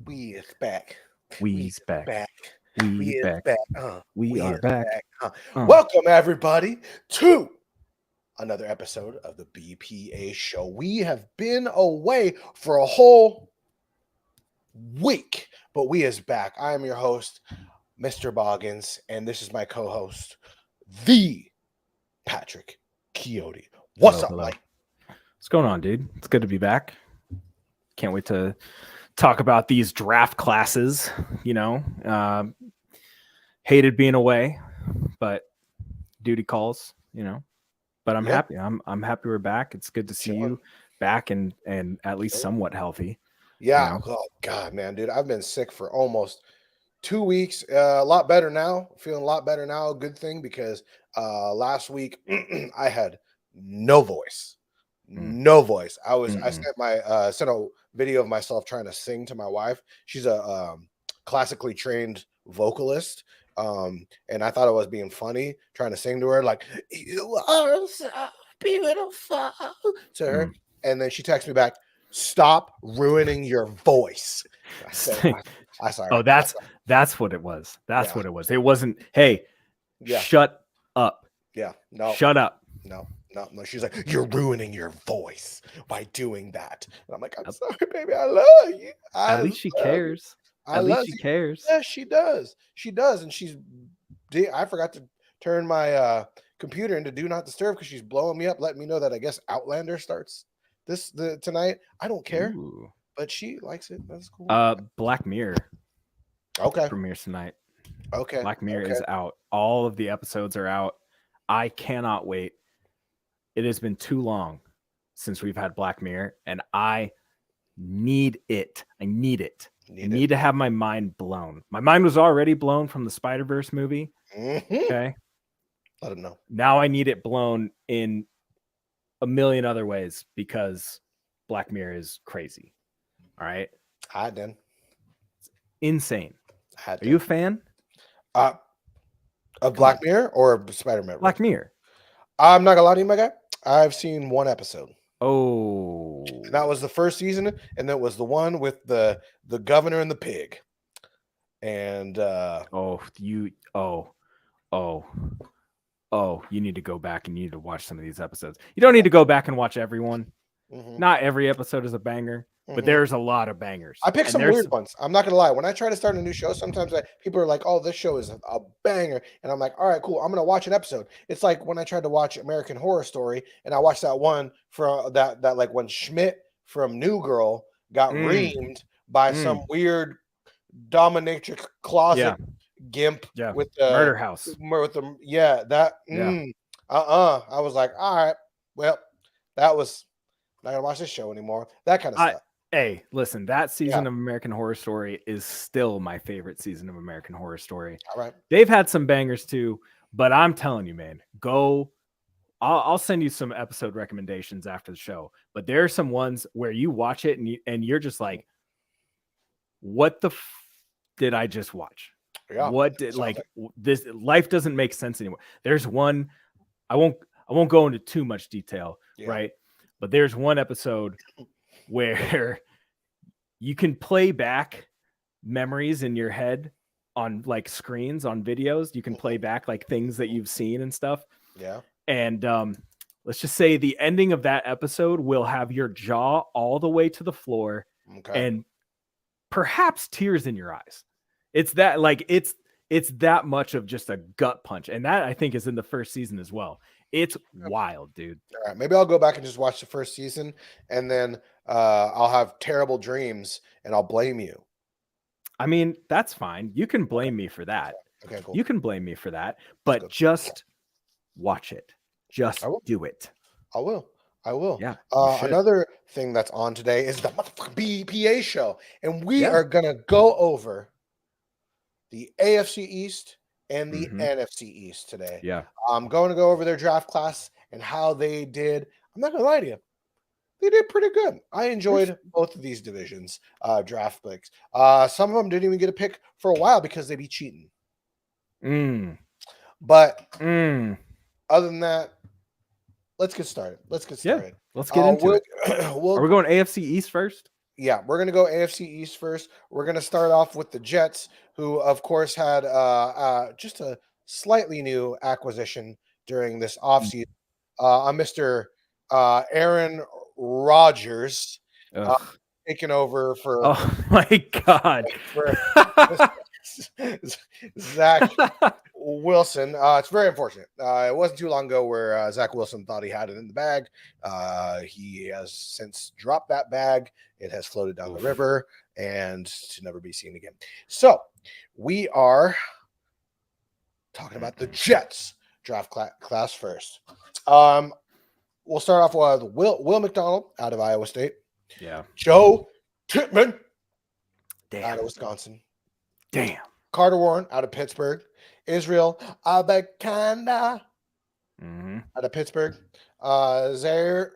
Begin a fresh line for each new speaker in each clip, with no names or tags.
We is back. We
We's
is
back.
back. We
We
is
back.
back.
We
We
are
is
back.
back.
Uh,
Welcome everybody to another episode of the BPA Show. We have been away for a whole week, but we is back. I am your host, Mr. Boggins, and this is my co-host, the Patrick Quixote. What's
hello,
up,
hello.
Mike?
What's going on, dude? It's good to be back. Can't wait to talk about these draft classes. Hated being away, but duty calls. But I'm
Yeah,
happy. I'm happy we're back. It's good to see
chilling.
you back and at least
Chilling.
somewhat healthy.
Yeah. Oh God, man, dude, I've been sick for almost 2 weeks. A lot better now. Feeling a lot better now. Good thing because last week I had no voice.
Mm,
No voice. I
mm-mm.
sent a video of myself trying to sing to my wife. She's a classically trained vocalist. And I thought I was being funny trying to sing to her like you are so beautiful to her.
Mm.
And then she texts me back, stop ruining your voice. I said, I sorry.
Oh, that's what it was. That's
Yeah.
what it was. It wasn't, hey,
Yeah.
shut up.
Yeah. No.
Shut up.
No. She's like, you're ruining your voice by doing that. And I'm like, I'm
At
sorry, baby. I love you.
at
I
least she
love you.
cares.
I
At least
love
she
you.
cares.
Yes, she does. She does. And I forgot to turn my computer into do not disturb because she's blowing me up, letting me know that I guess Outlander starts tonight. I don't care,
Ooh.
but she likes it. That's cool.
Black Mirror
Okay.
premieres tonight.
Okay.
Black Mirror
Okay.
is out. All of the episodes are out. I cannot wait. It has been too long since we've had Black Mirror, and I need it. I need it. I need to have my mind blown. My mind was already blown from the Spider-Verse movie. Okay.
Let him know.
Now I need it blown in a million other ways because Black Mirror is crazy. All right.
Hi, Dan.
Insane.
Hi,
Are you a fan?
of Black Mirror or Spider-Man?
Black Mirror.
I'm not gonna lie to you, my guy. I've seen one episode.
Oh,
And that was the first season, and that was the one with the governor and the pig. And
you need to go back and you need to watch some of these episodes. You don't need to go back and watch everyone. Not every episode is a banger, but there's a lot of bangers.
I picked some weird ones. I'm not gonna lie. When I try to start a new show, sometimes people are like, "Oh, this show is a banger," and I'm like, "All right, cool. I'm gonna watch an episode." It's like when I tried to watch American Horror Story, and I watched that one for that like when Schmidt from New Girl got reamed by some weird dominatrix closet gimp with the
murder house.
I was like, all right, well, that was not gonna watch this show anymore. That kind of stuff.
Hey, listen, that season of American Horror Story is still my favorite season of American Horror Story.
All right.
They've had some bangers too, but I'm telling you, man, go. I'll send you some episode recommendations after the show, but there are some ones where you watch it and you're just like, what the did I just watch? Yeah, what did this life doesn't make sense anymore. There's one, I won't go into too much detail, right? But there's one episode where you can play back memories in your head on like screens, on videos. You can play back like things that you've seen and stuff.
Yeah.
And let's just say the ending of that episode will have your jaw all the way to the floor and perhaps tears in your eyes. It's that it's that much of just a gut punch. And that I think is in the first season as well. It's wild, dude.
All right. Maybe I'll go back and just watch the first season and then I'll have terrible dreams and I'll blame you.
I mean, that's fine. You can blame me for that.
Okay, cool.
You can blame me for that, but just watch it. Just do it.
I will.
Yeah.
Another thing that's on today is the BPA show. And we are going to go over the AFC East and the NFC East today.
Yeah.
I'm going to go over their draft class and how they did. I'm not going to lie to you. They did pretty good. I enjoyed both of these divisions draft picks. Some of them didn't even get a pick for a while because they be cheating. But other than that, let's get started.
Yeah, let's get into it. Are we going AFC East first?
Yeah, we're going to go AFC East first. We're going to start off with the Jets, who, of course, had just a slightly new acquisition during this offseason. Mr. Aaron Rodgers
Ugh.
taking over for
Oh my God.
for Zach Wilson. It's very unfortunate. It wasn't too long ago where Zach Wilson thought he had it in the bag. He has since dropped that bag. It has floated down the river and to never be seen again. So we are talking about the Jets draft class first. We'll start off with Will McDonald out of Iowa State.
Yeah.
Joe Tippmann out of Wisconsin.
Damn.
Carter Warren out of Pittsburgh. Israel Abekanda out of Pittsburgh. Zaire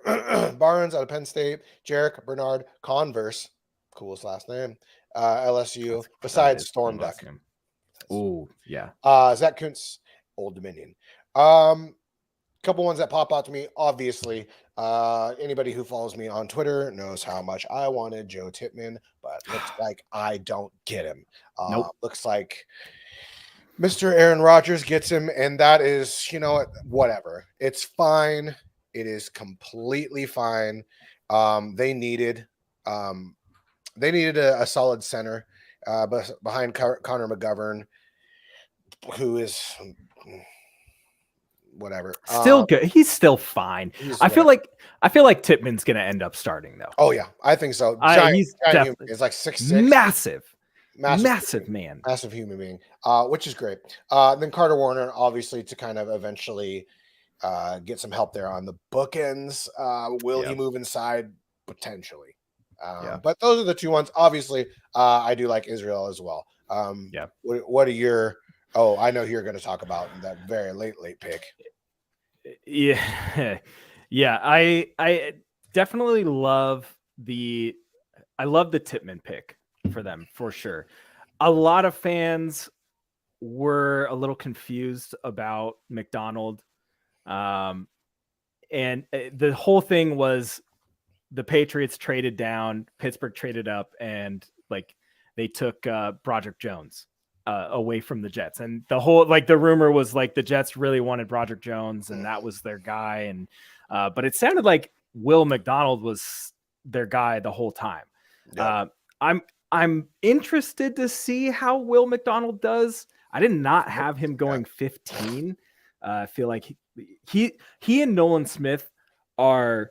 Barnes out of Penn State. Jarek Bernard Converse, coolest last name. LSU, besides Storm Duck.
Oh, yeah.
Zach Kuntz, Old Dominion. Couple ones that pop out to me. Obviously, anybody who follows me on Twitter knows how much I wanted Joe Tippmann, but looks like I don't get him.
Nope.
Looks like Mr. Aaron Rodgers gets him, and that is, whatever. It's fine. It is completely fine. They needed a solid center behind Connor McGovern, who is whatever.
Still good. He's still fine. I feel like Tippmann's gonna end up starting though.
Oh yeah, I think so.
He's
definitely human. Like 6'6". Massive man. Massive human being. Which is great. Then Carter Warner, obviously, to kind of eventually get some help there on the bookends. Will he move inside? Potentially. But those are the two ones. Obviously, I do like Israel as well. What are your... Oh, I know who you're going to talk about in that very late pick.
Yeah. Yeah. I definitely love the Tippmann pick for them, for sure. A lot of fans were a little confused about McDonald. And the whole thing was the Patriots traded down, Pittsburgh traded up, and like they took Broderick Jones away from the Jets. And the whole, like, the rumor was like the Jets really wanted Broderick Jones and that was their guy. And but it sounded like Will McDonald was their guy the whole time. Yeah. I'm interested to see how Will McDonald does. I did not have him going 15. I feel like he and Nolan Smith are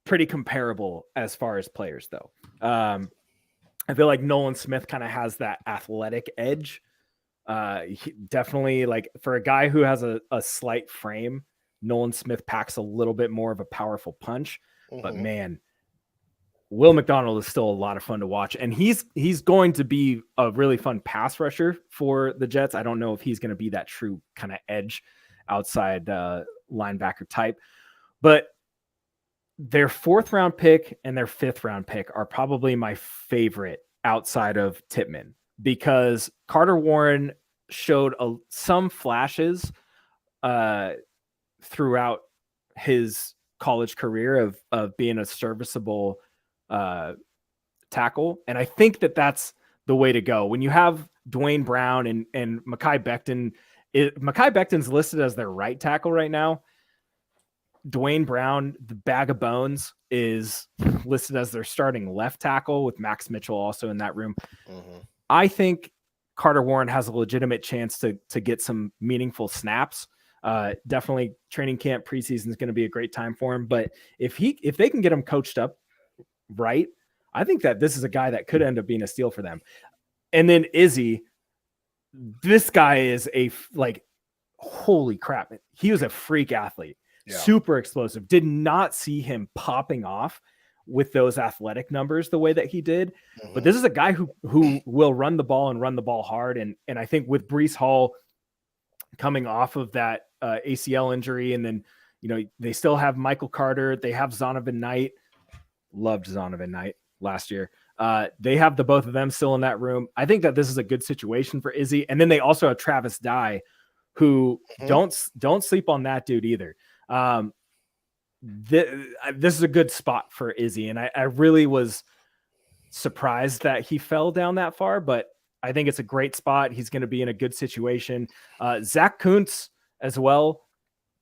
pretty comparable as far as players, though. I feel like Nolan Smith kind of has that athletic edge. He definitely, like, for a guy who has a slight frame, Nolan Smith packs a little bit more of a powerful punch. But man, Will McDonald is still a lot of fun to watch, and he's going to be a really fun pass rusher for the Jets. I don't know if he's going to be that true kind of edge outside linebacker type, but their 4th round pick and their 5th round pick are probably my favorite outside of Tippmann, because Carter Warren showed some flashes throughout his college career of being a serviceable tackle. And I think that's the way to go. When you have Dwayne Brown and Mekhi Becton, Mekhi Becton's listed as their right tackle right now. Dwayne Brown, the bag of bones, is listed as their starting left tackle, with Max Mitchell also in that room. I think Carter Warren has a legitimate chance to get some meaningful snaps. Definitely training camp preseason is going to be a great time for him. But if they can get him coached up right, I think that this is a guy that could end up being a steal for them. And then Izzy, this guy is holy crap. He was a freak athlete. Yeah. Super explosive. Did not see him popping off with those athletic numbers the way that he did. But this is a guy who will run the ball and run the ball hard. And I think with Breece Hall coming off of that ACL injury, and then, they still have Michael Carter. They have Zonovan Knight. Loved Zonovan Knight last year. They have the both of them still in that room. I think that this is a good situation for Izzy. And then they also have Travis Dye, who don't sleep on that dude either. This is a good spot for Izzy, and I really was surprised that he fell down that far, but I think it's a great spot. He's going to be in a good situation. Zach Kuntz as well.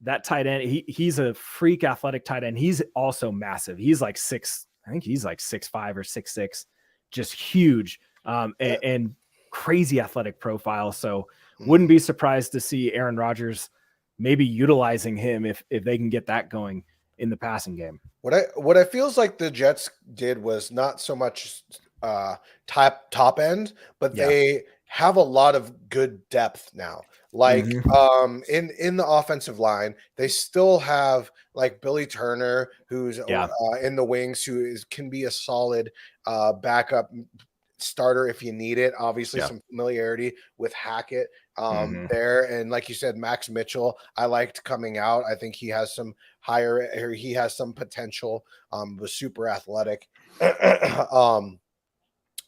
That tight end, he's a freak athletic tight end. He's also massive. He's like 6'5" or 6'6", just huge, and crazy athletic profile. So wouldn't be surprised to see Aaron Rodgers maybe utilizing him if they can get that going in the passing game.
What I feels like the Jets did was not so much top end, but they have a lot of good depth now. Like in the offensive line, they still have like Billy Turner, who's in the wings, who can be a solid backup starter if you need it. Obviously, some familiarity with Hackett there, and like you said, Max Mitchell, I liked coming out. I think he has some potential. Was super athletic.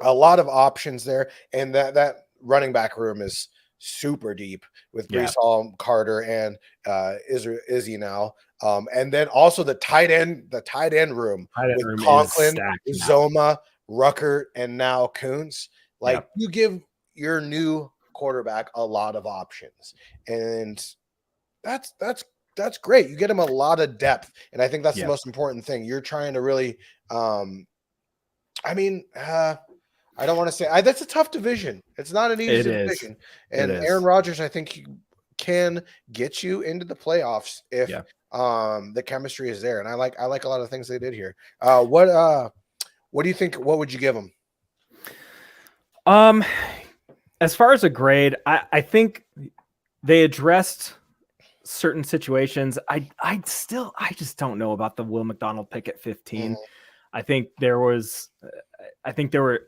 A lot of options there, and that running back room is super deep with Breece Hall, Carter, and Izzy now. And then also the tight end room with Conklin, Zoma, Ruckert, and now Kuntz. Like you give your new quarterback a lot of options, and that's great. You get him a lot of depth, and I think that's the most important thing. You're trying to really, I don't want to say that's a tough division. It's not an easy division. And Aaron Rodgers, I think he can get you into the playoffs if the chemistry is there. And I like a lot of things they did here. What do you think? What would you give them?
As far as a grade, I think they addressed certain situations. I just don't know about the Will McDonald pick at 15. I think there were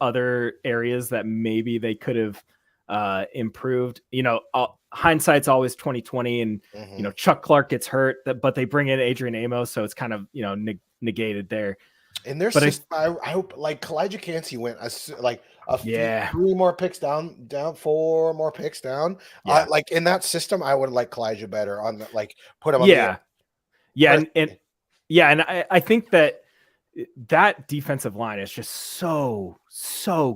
other areas that maybe they could have improved. Hindsight's always 20/20, and Chuck Clark gets hurt, but they bring in Adrian Amos, so it's kind of negated there.
And their system, I hope, like Kalijah Cansey went three more picks down, 4 more picks down. Like in that system, I would like Kalijah better on the, like put him on
and I think that defensive line is just so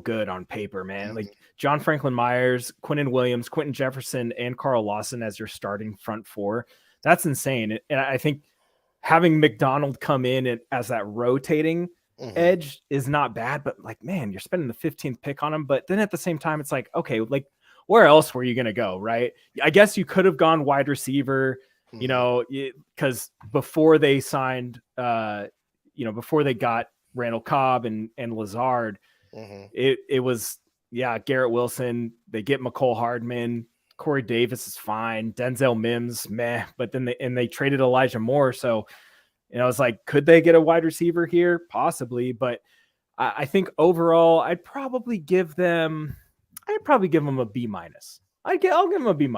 good on paper, man. Like John Franklin Myers, Quinnen Williams, Quentin Jefferson, and Carl Lawson as your starting front four. That's insane. And I think having McDonald come in as that rotating edge is not bad, but like, man, you're spending the 15th pick on him. But then at the same time, it's like, okay, like where else were you going to go? Right. I guess you could have gone wide receiver, because before they signed, before they got Randall Cobb and Lazard, it was, Garrett Wilson, they get McCole Hardman, Corey Davis is fine, Denzel Mims, meh, but then they traded Elijah Moore. So, it's like, could they get a wide receiver here? Possibly, but I think overall, I'd probably give them a B-. I'll give them a B-.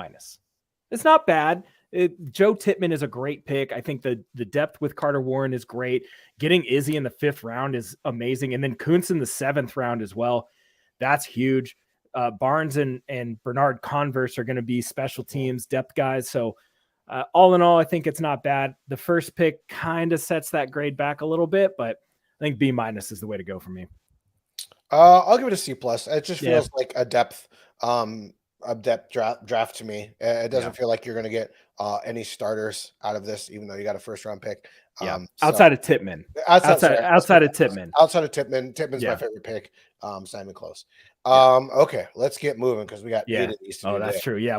It's not bad. Joe Tippmann is a great pick. I think the depth with Carter Warren is great. Getting Izzy in the 5th round is amazing. And then Kuntz in the 7th round as well. That's huge. Barnes and Bernard Converse are going to be special teams depth guys. So all in all, I think it's not bad. The first pick kind of sets that grade back a little bit, but I think B- is the way to go for me.
I'll give it a C+. It just feels like a depth draft to me. It doesn't feel like you're going to get any starters out of this, even though you got a 1st round pick.
Outside of Tippmann. Outside of Tippmann.
Outside of Tippmann. Tippmann's my favorite pick. Simon Close. Okay, let's get moving because we got 8 of these.
That's true. Yeah,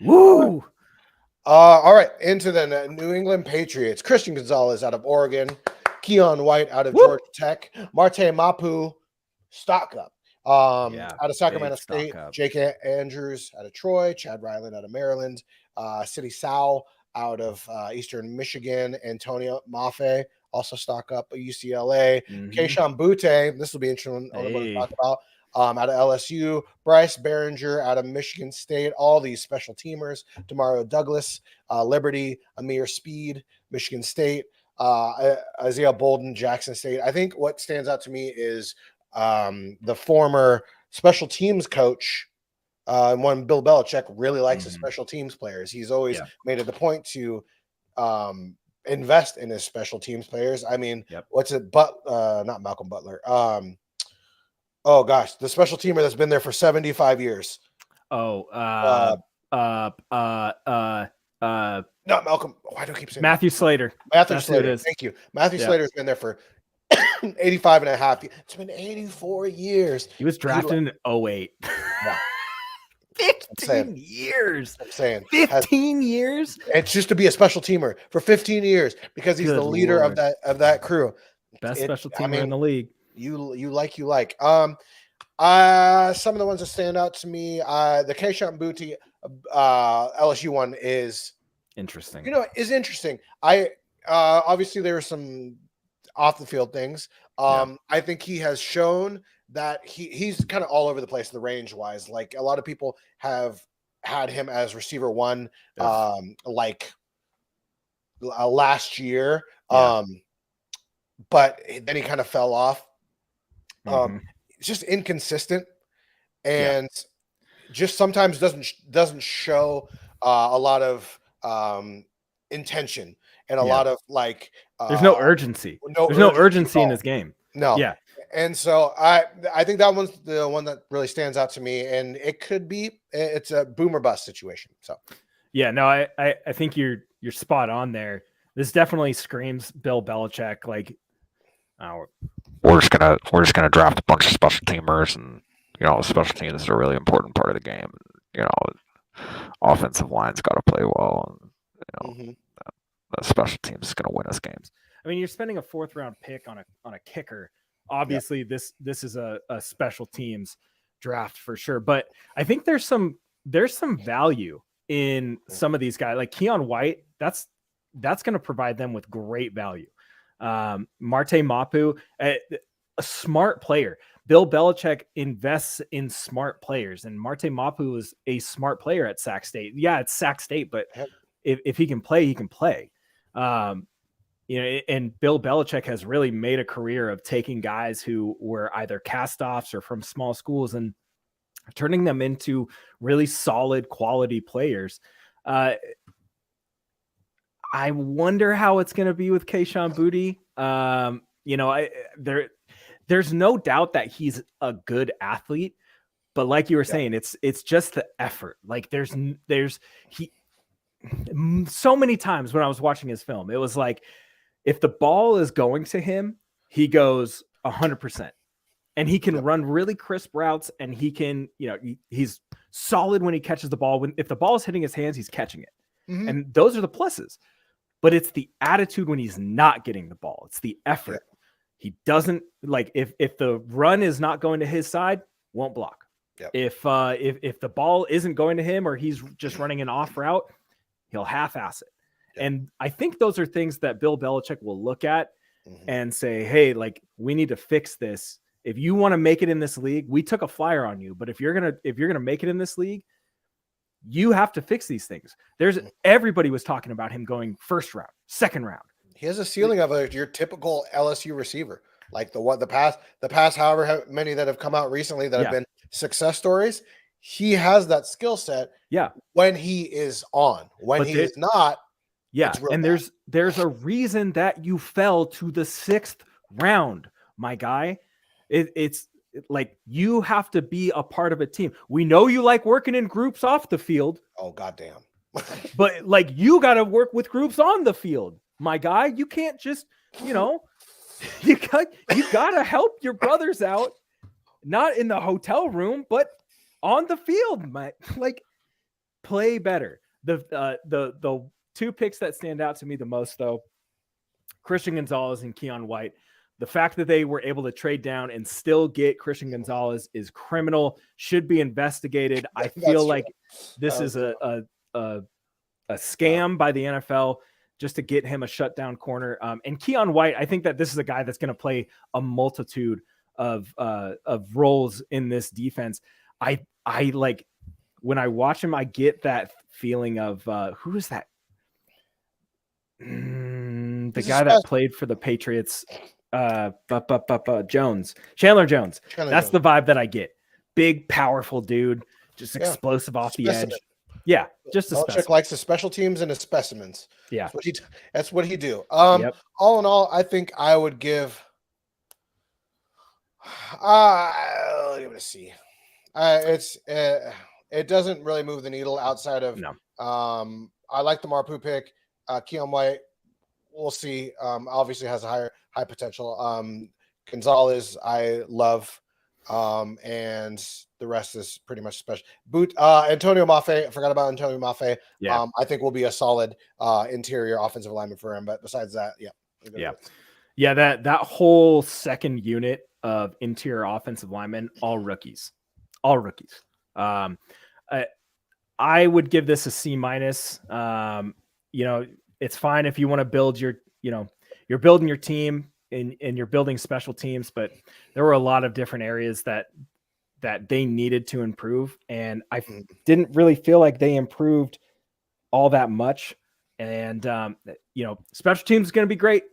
woo.
All right, into the New England Patriots. Christian Gonzalez out of Oregon, Keon White out of Georgia Tech, Marte Mapu, stock up. Out of Sacramento State, Jake Andrews out of Troy, Chad Ryland out of Maryland, City Sal out of Eastern Michigan, Antonio Mafe also stock up at UCLA, Keishawn Butte, this will be interesting to talk about, out of LSU, Bryce Behringer out of Michigan State, all these special teamers, Demario Douglas, Liberty, Amir Speed, Michigan State, Isaiah Bolden, Jackson State. I think what stands out to me is the former special teams coach, one Bill Belichick really likes his special teams players. He's always made it a point to invest in his special teams players. I mean, what's it? Not Malcolm Butler. Oh gosh, the special teamer that's been there for 75 years.
Not
Malcolm. Why do I keep saying
Matthew Slater?
Matthew Slater. Thank you. Matthew Slater's been there for 85 and a half. It's been 84 years.
He was drafted in 08.
Yeah.
15 years.
I'm saying
15 years.
It's just to be a special temer for 15 years because he's the leader of that crew.
Best special teamer in the league.
You like. Some of the ones that stand out to me, the Keishawn Boutte LSU one is
interesting.
Is interesting. Obviously there were some off the field things. I think he has shown that he's kind of all over the place, the range wise. Like a lot of people have had him as receiver one, like last year. But then he kind of fell off. It's just inconsistent and just sometimes doesn't show a lot of intention and a lot of like
there's no urgency. There's no urgency in this game.
No. Yeah. And so I think that one's the one that really stands out to me, and it could be it's a boom or bust situation. So
yeah, no, I think you're spot on there. This definitely screams Bill Belichick. Like,
we're just gonna draft a bunch of special teamers, and special teams is a really important part of the game. Offensive line's got to play well, and the special teams is gonna win us games.
I mean, you're spending a 4th round pick on a kicker. Obviously, this is a special teams draft for sure. But I think there's some value in some of these guys, like Keon White. That's going to provide them with great value. Marte Mapu, a smart player. Bill Belichick invests in smart players, and Marte Mapu is a smart player at Sac State. Yeah, it's Sac State, but if he can play, he can play. And Bill Belichick has really made a career of taking guys who were either cast-offs or from small schools and turning them into really solid quality players. I wonder how it's going to be with Keishawn Boutte. There's no doubt that he's a good athlete, but like you were saying, it's just the effort. Like there's so many times when I was watching his film, it was like, if the ball is going to him, he goes 100%, and he can run really crisp routes, and he can, he's solid when he catches the ball. If the ball is hitting his hands, he's catching it. And those are the pluses, but it's the attitude when he's not getting the ball. It's the effort. He doesn't like, if the run is not going to his side, won't block. If the ball isn't going to him, or he's just running an off route, he'll half-ass it. And I think those are things that Bill Belichick will look at and say, hey, like, we need to fix this. If you want to make it in this league, we took a flyer on you, but if you're going to make it in this league, you have to fix these things. Everybody was talking about him going 1st round, 2nd round.
He has a ceiling of your typical LSU receiver. Like the past however many that have come out recently that have been success stories. He has that skill set. Yeah. When he is on, when he is not.
Yeah, and there's a reason that you fell to the 6th round, my guy. It's like you have to be a part of a team. We know you like working in groups off the field.
Oh, goddamn.
But like you got to work with groups on the field, my guy. You can't just, you got to help your brothers out, not in the hotel room, but on the field, like play better. The 2 picks that stand out to me the most, though, Christian Gonzalez and Keon White. The fact that they were able to trade down and still get Christian Gonzalez is criminal, should be investigated. I feel like this is a scam by the NFL just to get him a shutdown corner. And Keon White, I think that this is a guy that's going to play a multitude of roles in this defense. I like when I watch him, I get that feeling of who is that? The guy that played for the Patriots, Jones, Chandler Jones. That's the vibe that I get. Big, powerful dude, just explosive off the edge. Yeah, just a
Belichick
specimen.
likes his special teams and his specimens.
Yeah.
That's what he do.
Yep.
All in all, I think I would give. Give it a C. It doesn't really move the needle outside of.
No.
I like the Marpu pick. Keon White, we'll see. Obviously has a high potential. Gonzalez, I love. And the rest is pretty much special. Antonio Mafe, I forgot about Antonio Mafe.
Yeah.
I think will be a solid interior offensive lineman for him. But besides that,
yeah, that whole second unit of interior offensive linemen, all rookies. I would give this a C minus. It's fine if you want to build you're building your team and you're building special teams, but there were a lot of different areas that they needed to improve. And I didn't really feel like they improved all that much. And, special teams is going to be great.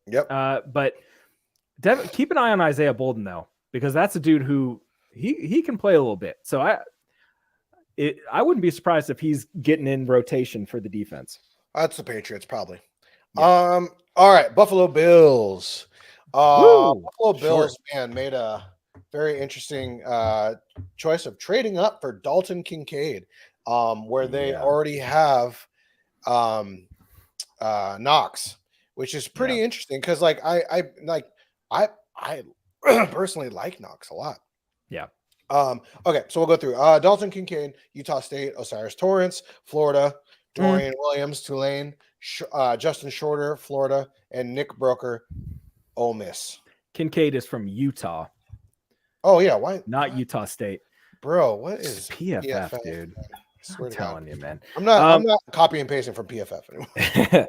Yep.
But keep an eye on Isaiah Bolden though, because that's a dude who he can play a little bit. So I wouldn't be surprised if he's getting in rotation for the defense.
That's the Patriots probably.
Yeah.
All right, Buffalo Bills. Buffalo Bills, man, made a very interesting choice of trading up for Dalton Kincaid, where they already have Knox, which is pretty interesting because I personally like Knox a lot.
Yeah.
Okay, so we'll go through Dalton Kincaid, Utah State, Osiris Torrance, Florida, Dorian Williams, Tulane, Justin Shorter, Florida, and Nick Broker, Ole Miss.
Kincaid is from Utah.
Oh yeah, why
not Utah State?
Bro, what is
PFF, dude? I'm telling you, man.
I'm not copy and pasting from PFF anymore.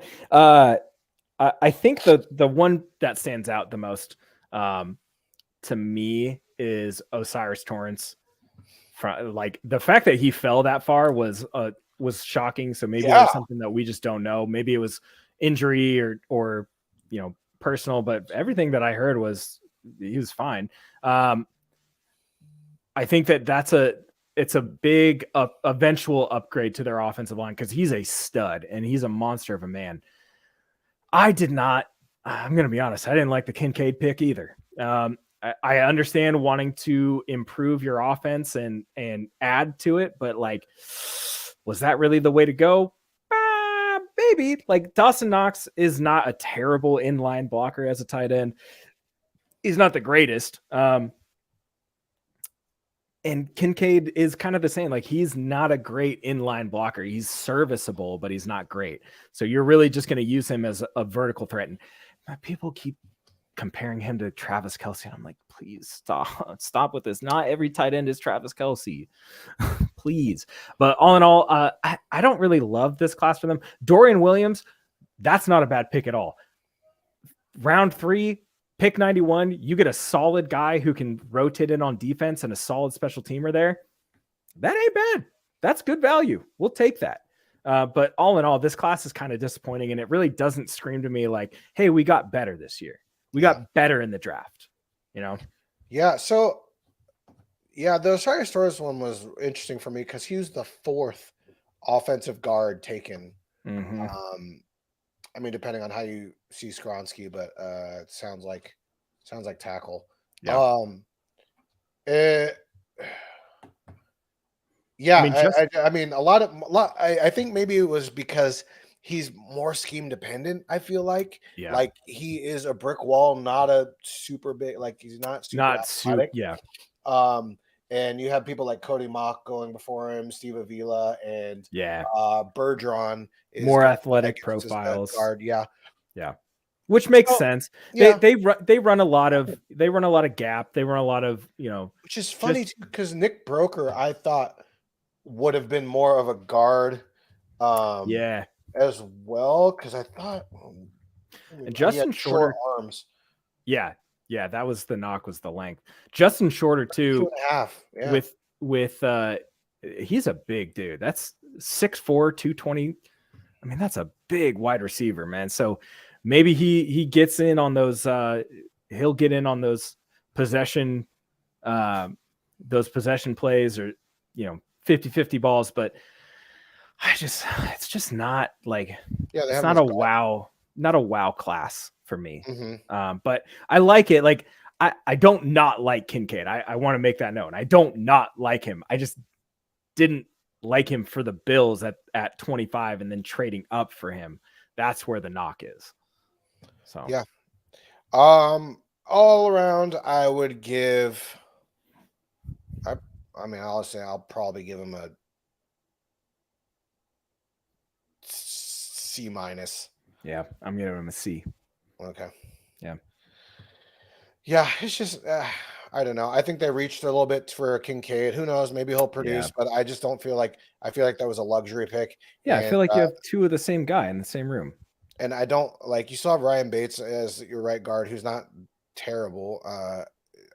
I think the one that stands out the most to me is Osiris Torrance. Like the fact that he fell that far was shocking. So maybe it was something that we just don't know. Maybe it was injury or personal, but everything that I heard was he was fine. I think it's a big eventual upgrade to their offensive line because he's a stud and he's a monster of a man. I'm going to be honest, I didn't like the Kincaid pick either. I understand wanting to improve your offense and add to it, but was that really the way to go? Maybe. Dawson Knox is not a terrible inline blocker as a tight end. He's not the greatest. And Kincaid is kind of the same. He's not a great inline blocker. He's serviceable, but he's not great. So you're really just going to use him as a vertical threat. And people keep comparing him to Travis Kelce. And I'm like, please stop with this. Not every tight end is Travis Kelce. Please. But all in all, I don't really love this class for them. Dorian Williams, that's not a bad pick at all. Round 3, pick 91, you get a solid guy who can rotate in on defense and a solid special teamer there. That ain't bad. That's good value. We'll take that. But all in all, this class is kind of disappointing, and it really doesn't scream to me like, hey, we got better this year. We got better in the draft,
Yeah. So, the Osiris Torres one was interesting for me because he was the 4th offensive guard taken.
Mm-hmm.
I mean, depending on how you see Skronsky, but it sounds like tackle.
Yeah.
I mean, I think maybe it was because he's more scheme dependent. I feel like he is a brick wall, not a super big. He's not super athletic. And you have people like Cody Mock going before him, Steve Avila, and Bergeron is
more athletic profiles.
Guard. Yeah.
Which makes sense. They run a lot of gap. They run a lot of
which is funny because Nick Broker I thought would have been more of a guard. As well because I thought
and Justin Shorter
arms.
Yeah, that was the knock, was the length. Justin Shorter too.
2.5.
With he's a big dude. That's 6'4", 220. I mean, that's a big wide receiver, man. So maybe he gets in on those. He'll get in on those possession plays or 50-50 balls. But it's just not like
Yeah, they
it's
have
not
this
a
guy.
wow class for me.
Mm-hmm.
But I like it. Like I don't not like Kincaid. I want to make that known. I don't not like him. I just didn't like him for the Bills at 25 and then trading up for him. That's where the knock is. So
Yeah. All around, I would give. I mean, honestly, I'll probably give him a C minus.
yeah, I'm giving him a C.
Okay.
Yeah.
Yeah, it's just I don't know. I think they reached a little bit for Kincaid. Who knows? Maybe he'll produce, but I just don't feel like I feel like that was a luxury pick.
Yeah,
And,
I feel like you have two of the same guy in the same room.
And I don't like you still have Ryan Bates as your right guard, who's not terrible.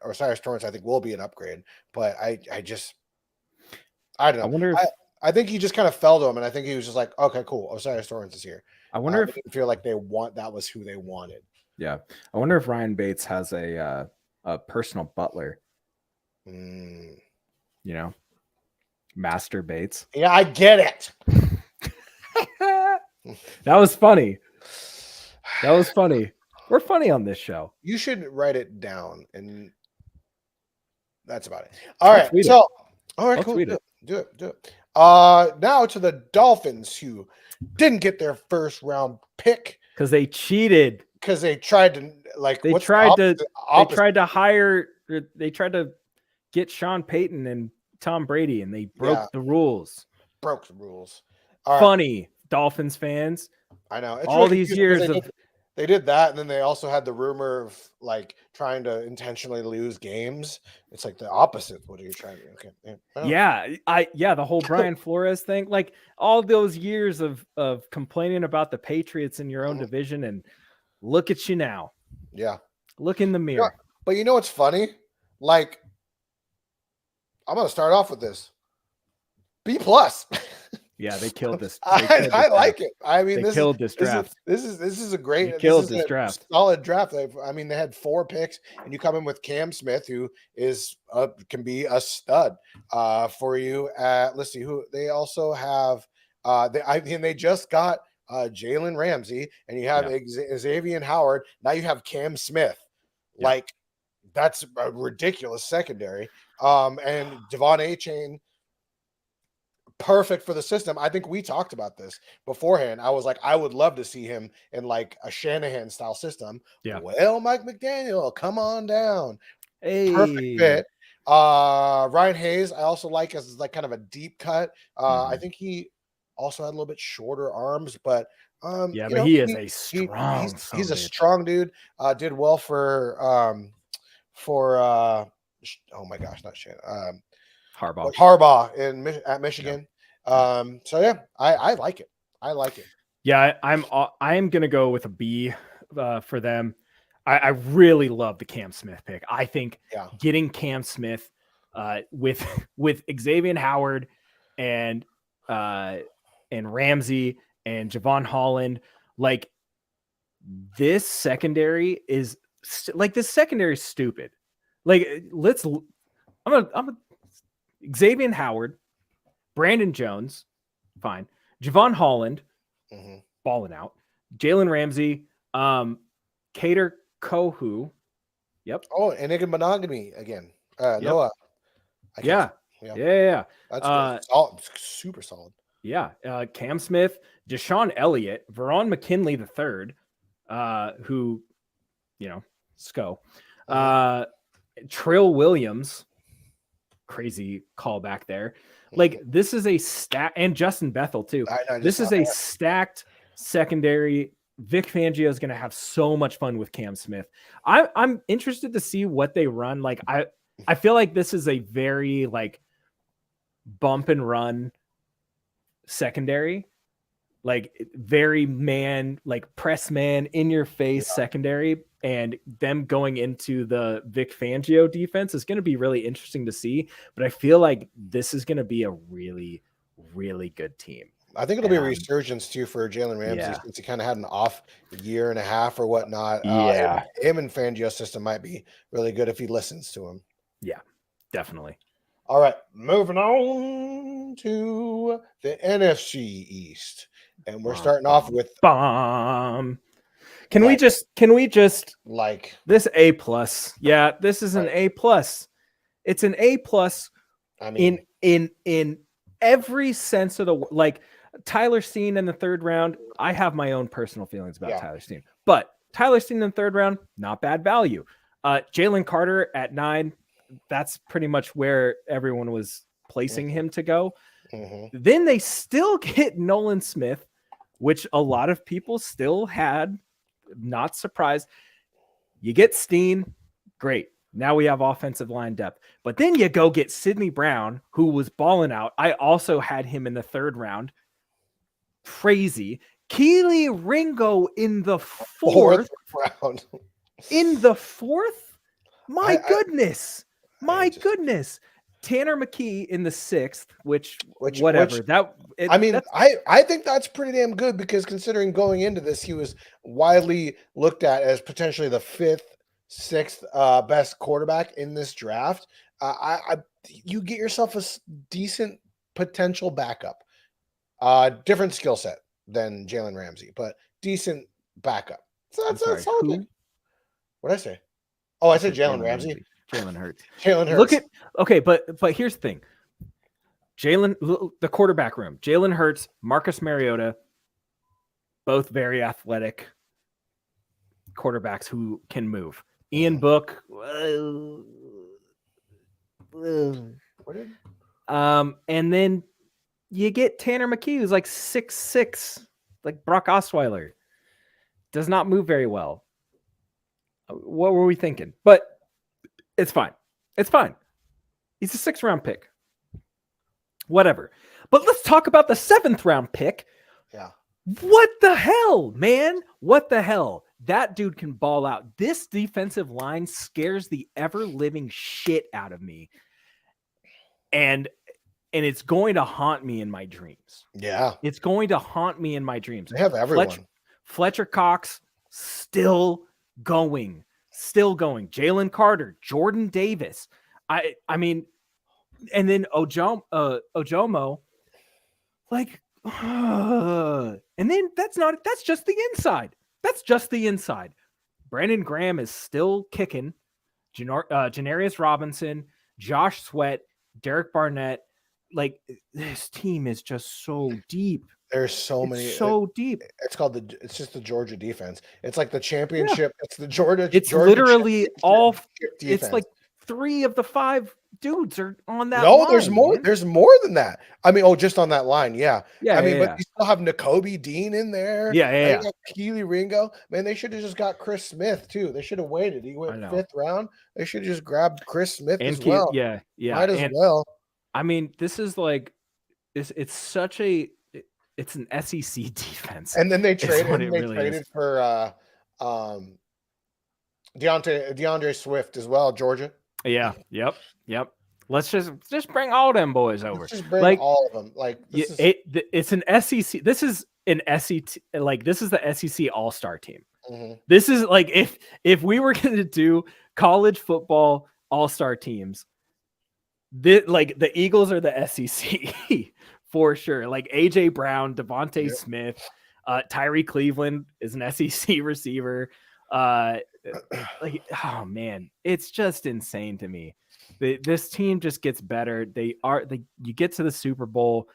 Osiris Torrance, I think, will be an upgrade, but I don't know.
I wonder if
I think he just kind of fell to him, and I think he was just like, okay, cool. Osiris Torrance is here.
I wonder if
didn't feel like that was who they wanted.
Yeah, I wonder if Ryan Bates has a personal butler.
Mm.
You know, Master Bates.
Yeah, I get it.
That was funny. That was funny. We're funny on this show.
You should write it down, and that's about it. All right, so all right, cool. Do it. Now to the Dolphins, who didn't get their first round pick
because they cheated.
Because they tried to
they tried to get Sean Payton and Tom Brady, and they broke the rules.
Broke the rules.
Funny Dolphins fans.
I know.
It's all these years of.
They did that, and then they also had the rumor of like trying to intentionally lose games. It's like the opposite. What are you trying to do? Okay.
The whole Brian Flores thing, like all those years of complaining about the Patriots in your own division, and look at you now.
Yeah.
Look in the mirror.
But you know what's funny? Like, I'm gonna start off with this. B+.
Yeah, they killed this.
I like it. I mean,
they killed this draft.
This is a great.
They killed this draft.
Solid draft. I mean, they had 4 picks, and you come in with Cam Smith, who is can be a stud for you. Let's see who they also have. They just got Jalen Ramsey, and you have Xavier Howard. Now you have Cam Smith. Yeah. Like, that's a ridiculous secondary. And Devon Achane. Perfect for the system. I think we talked about this beforehand. I was like, I would love to see him in like a Shanahan style system.
Yeah.
Well, Mike McDaniel, come on down.
Hey.
Perfect fit. Ryan Hayes, I also like as like kind of a deep cut. I think he also had a little bit shorter arms, but
he is a strong.
He's a strong dude. Did well for oh my gosh, not Shannon. Harbaugh at Michigan.
Yeah.
So yeah, I like it. I like it.
Yeah, I am gonna go with a B for them. I really love the Cam Smith pick. I think getting Cam Smith with Xavier Howard and Ramsey and Javon Holland, like this secondary is stupid. Like I'm a Xavier Howard, Brandon Jones, fine. Javon Holland, balling out. Jalen Ramsey, Cater Kohu. Yep.
Oh, and Inigo Monogamy again. Noah.
Yeah.
That's good. Super solid.
Yeah. Cam Smith, Deshaun Elliott, Veron McKinley III, who, SCO. Trill Williams. Crazy callback there. Like, this is a and Justin Bethel too. This is a stacked secondary. Vic Fangio is going to have so much fun with Cam Smith. I'm interested to see what they run. Like, I feel like this is a very like bump and run secondary, like very press man in your face secondary. And them going into the Vic Fangio defense is going to be really interesting to see. But I feel like this is going to be a really, really good team.
I think it'll be a resurgence too for Jalen Ramsey since he kind of had an off year and a half or whatnot. Him and Fangio's system might be really good if he listens to him.
Yeah, definitely.
All right, moving on to the NFC East, and we're starting off with
bomb. Can we
like-
just
like
this A plus? Yeah, this is an
Right.
A plus. It's an A plus
I mean,
in every sense of the like. Tyler Steen in the third round. I have my own personal feelings about
Yeah.
Tyler Steen, but Tyler Steen in the third round, not bad value. Jalen Carter at 9. That's pretty much where everyone was placing him to go.
mhm.
Then they still get Nolan Smith, which a lot of people still had. Not surprised. You get Steen, great. Now we have offensive line depth. But then you go get Sidney Brown, who was balling out. I also had him in the third round. Crazy. Keely Ringo in the fourth.
round.
In the fourth? My
I-
goodness. My
just-
goodness. Tanner McKee in the 6th, which
Which-
whatever.
which- I mean, I think that's pretty damn good because considering going into this, he was widely looked at as potentially the 5th, 6th best quarterback in this draft. You get yourself a decent potential backup. Different skill set than Jalen Ramsey, but decent backup. So that's a solid pick. What did I say? Oh, I said Jalen Ramsey.
Jalen Hurts.
Jalen Hurts.
Look at but here's the thing. The quarterback room. Jalen Hurts, Marcus Mariota, both very athletic quarterbacks who can move. Ian Book, and then you get Tanner McKee, who's like 6'6", like Brock Osweiler. Does not move very well. What were we thinking? But it's fine. It's fine. He's a 6th round pick. Whatever. But let's talk about the 7th round pick.
Yeah.
What the hell, man? What the hell? That dude can ball out. This defensive line scares the ever-living shit out of me. And it's going to haunt me in my dreams.
Yeah.
It's going to haunt me in my dreams.
They have everyone.
Fletcher Cox still going. Jalen Carter, Jordan Davis. I mean, and then Ojomo, like, and then that's just the inside. That's just the inside. Brandon Graham is still kicking. Janarius Robinson, Josh Sweat, Derek Barnett. Like, this team is just so deep.
There's so many.
So deep.
It's just the Georgia defense. It's like the championship. Yeah. It's the Georgia.
It's
Georgia
literally all.
Defense.
It's like 3 of the 5 dudes are on that.
No,
line,
there's more.
Man.
There's more than that. I mean, just on that line, yeah.
Yeah.
I mean,
yeah.
but you still have Nakobe Dean in there.
Yeah.
Keely Ringo. Man, they should have just got Chris Smith too. They should have waited. He went 5th round. They should have just grabbed Chris Smith as well.
Yeah.
Might as well.
I mean, this is like, it's an SEC defense.
And then they traded for DeAndre Swift as well, Georgia.
Yeah. Yep. Let's just bring all them boys over.
Let's just bring all of them. Like
it's an SEC. This is an SEC. Like, this is the SEC All-Star team.
Mm-hmm.
This is like if we were going to do college football All-Star teams, the Eagles are the SEC for sure. Like AJ Brown, Devontae Smith, Tyree Cleveland is an SEC receiver. Like, oh man, it's just insane to me. This team just gets better. You get to the Super Bowl,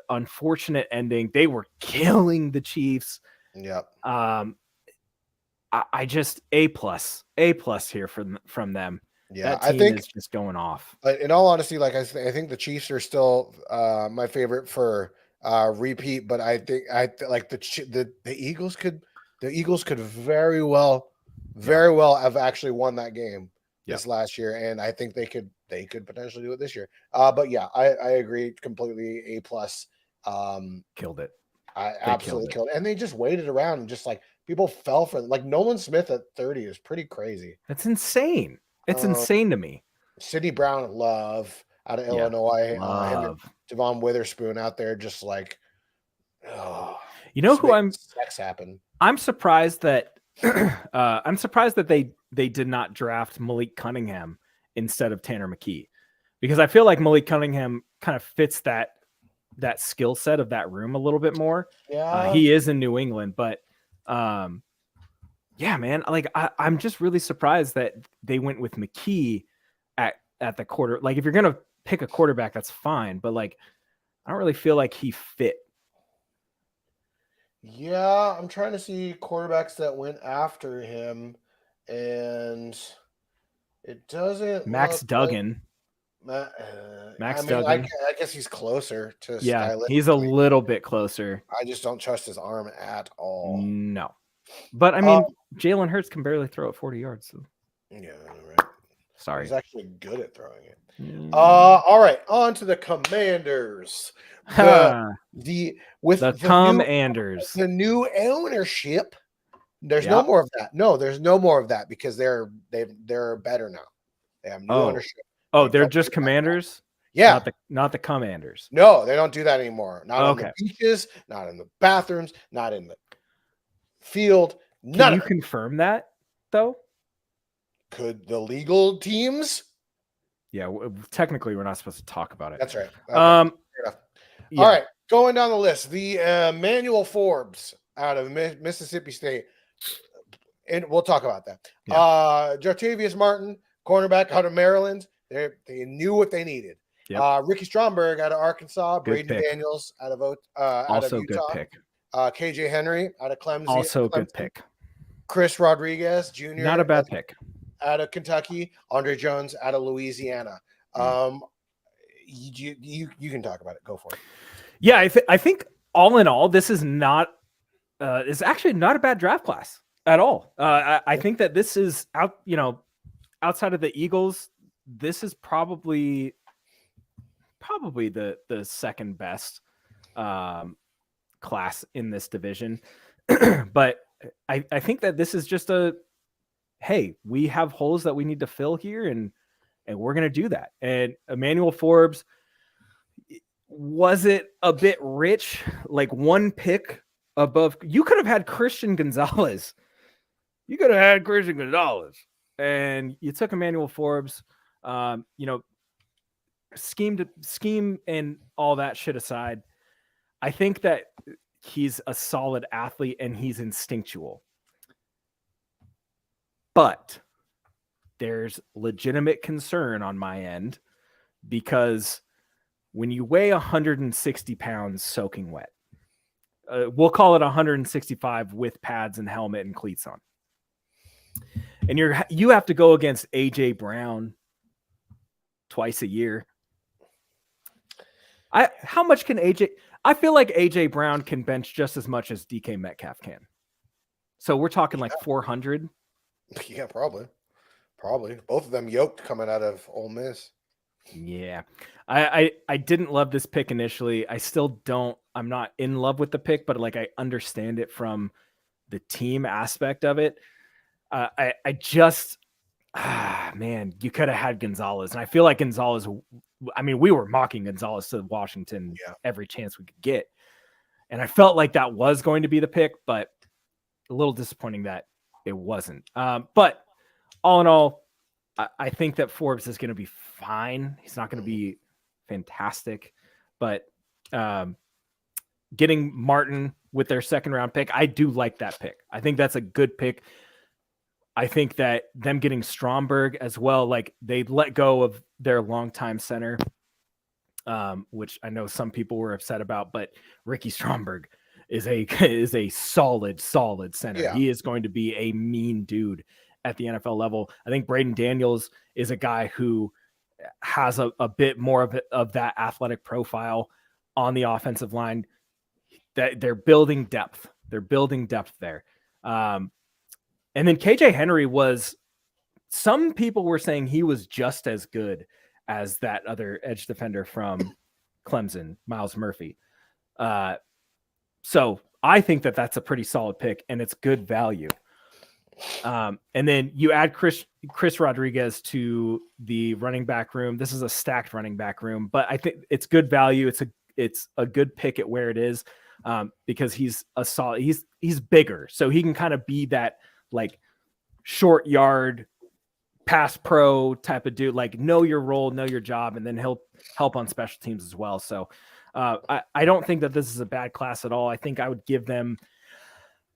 unfortunate ending. They were killing the Chiefs.
Yep.
I just A plus here from them.
Yeah,
that team is just going off.
In all honesty, like I think the Chiefs are still my favorite for repeat, but I think like the Eagles could very well have actually won that game this last year, and I think they could potentially do it this year. But yeah, I agree completely. A plus.
Killed it.
I absolutely killed it. And they just waited around and just like people fell for it. Like Nolan Smith at 30 is pretty crazy.
That's insane. It's insane to me.
Sidney Brown at Love out of Illinois. Devon Witherspoon out there just like,
who
sex happen.
I'm surprised that they did not draft Malik Cunningham instead of Tanner McKee, because I feel like Malik Cunningham kind of fits that skill set of that room a little bit more.
Yeah.
He is in New England, but yeah, man, like I'm just really surprised that they went with McKee at the quarter. Like, if you're gonna pick a quarterback, that's fine, but like, I don't really feel like he fit.
Yeah, I'm trying to see quarterbacks that went after him, and it doesn't
Max
look
Duggan.
like
Max
I
Duggan.
guess he's closer to
Yeah, he's a
stylistically.
little bit closer.
I just don't trust his arm at all.
No, but I mean, Jalen Hurts can barely throw it 40 yards. So.
Yeah, right.
Sorry.
He's actually good at throwing it. All right, on to the Commanders. The
Commanders.
The new ownership. There's
Yep.
no more of that. No, there's no more of that because they're better now. They have new ownership.
Oh, they're just Commanders?
Yeah.
Not the Commanders.
No, they don't do that anymore. Not on
Okay.
the beaches, not in the bathrooms, not in the field.
Can you confirm that though?
Could the legal teams?
Yeah, technically we're not supposed to talk about it.
That's right. Okay.
Yeah.
All right, going down the list, the Emmanuel Forbes out of Mississippi State, and we'll talk about that.
Yeah.
Jartavius Martin, cornerback out of Maryland. They knew what they needed.
Yep.
Ricky Stromberg out of Arkansas.
Good
Braden
pick.
Daniels out of Utah.
Good pick.
KJ Henry out of Clemson.
Also good pick.
Chris Rodriguez Jr.
Not a bad pick.
Out of Kentucky. Andre Jones out of Louisiana. You can talk about it. Go for it.
Yeah, I think all in all, this is not it's actually not a bad draft class at all. I think that this is outside of the Eagles, this is probably the second best class in this division. But I think that this is just hey, we have holes that we need to fill here, and we're going to do that. And Emmanuel Forbes, was it a bit rich? Like one pick above, you could have had Christian Gonzalez. And you took Emmanuel Forbes. Scheme and all that shit aside, I think that he's a solid athlete and he's instinctual. But there's legitimate concern on my end because when you weigh 160 pounds soaking wet, we'll call it 165 with pads and helmet and cleats on, and you have to go against AJ Brown twice a year. How much can AJ? I feel like AJ Brown can bench just as much as DK Metcalf can. So we're talking like 400.
Yeah, probably. Both of them yoked coming out of Ole Miss.
Yeah. I didn't love this pick initially. I still don't. I'm not in love with the pick, but like I understand it from the team aspect of it. I just man, you could have had Gonzalez. And I feel like Gonzalez, I mean, we were mocking Gonzalez to Washington every chance we could get. And I felt like that was going to be the pick, but a little disappointing that it wasn't. But all in all, I think that Forbes is going to be fine. He's not going to be fantastic, but getting Martin with their second round pick, I do like that pick. I think that's a good pick. I think that them getting Stromberg as well, like they let go of their longtime center, which I know some people were upset about, but Ricky Stromberg is a solid center. Yeah. He is going to be a mean dude at the NFL level. I think Braden Daniels is a guy who has a bit more of that athletic profile on the offensive line. That they're building depth. They're building depth there. And then KJ Henry some people were saying he was just as good as that other edge defender from Clemson, Miles Murphy. So I think that that's a pretty solid pick and it's good value. And then you add Chris Rodriguez to the running back room. This is a stacked running back room, but I think it's good value. It's a good pick at where it is, because he's a solid. He's bigger, so he can kind of be that like short yard pass pro type of dude, like know your role, know your job, and then he'll help on special teams as well. So I don't think that this is a bad class at all. I think I would give them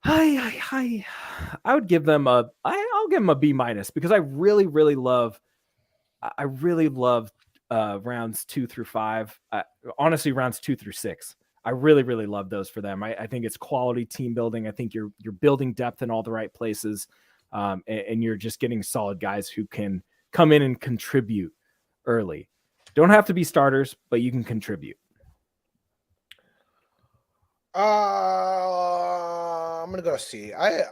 I would give them I'll give them a B- because I really love rounds 2 through 5. Honestly, rounds 2 through 6. I really love those for them. I think it's quality team building. I think you're building depth in all the right places, and you're just getting solid guys who can come in and contribute early. Don't have to be starters, but you can contribute.
I'm gonna go C. I